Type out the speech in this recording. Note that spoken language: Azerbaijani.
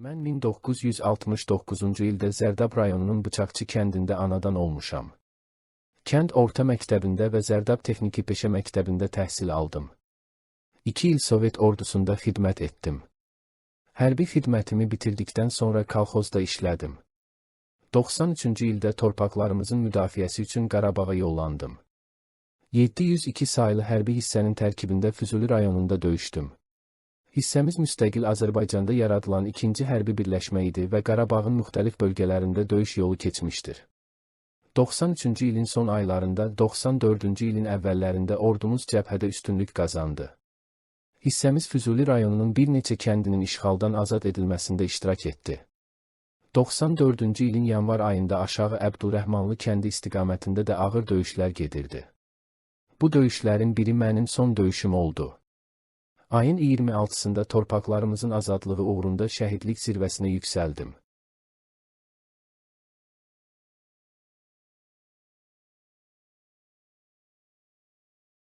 Mən 1969-cu ildə Zərdab rayonunun Bıçaqçı kəndində anadan olmuşam. Kənd orta məktəbində və Zərdab Texniki Peşə məktəbində təhsil aldım. 2 il Sovet ordusunda xidmət etdim. Hərbi xidmətimi bitirdikdən sonra kolxozda işlədim. 93-cü ildə torpaqlarımızın müdafiəsi üçün Qarabağa yollandım. 702 sayılı hərbi hissənin tərkibində Füzuli rayonunda döyüşdüm. Hissəmiz müstəqil Azərbaycanda yaradılan ikinci hərbi birləşmə idi və Qarabağın müxtəlif bölgələrində döyüş yolu keçmişdir. 93-cü ilin son aylarında, 94-cü ilin əvvəllərində ordumuz cəbhədə üstünlük qazandı. Hissəmiz Füzuli rayonunun bir neçə kəndinin işğaldan azad edilməsində iştirak etdi. 94-cü ilin yanvar ayında aşağı Əbdurrəhmanlı kəndi istiqamətində də ağır döyüşlər gedirdi. Bu döyüşlərin biri mənim son döyüşüm oldu. Ayın 26-sında torpaqlarımızın azadlığı uğrunda şəhidlik zirvəsinə yüksəldim.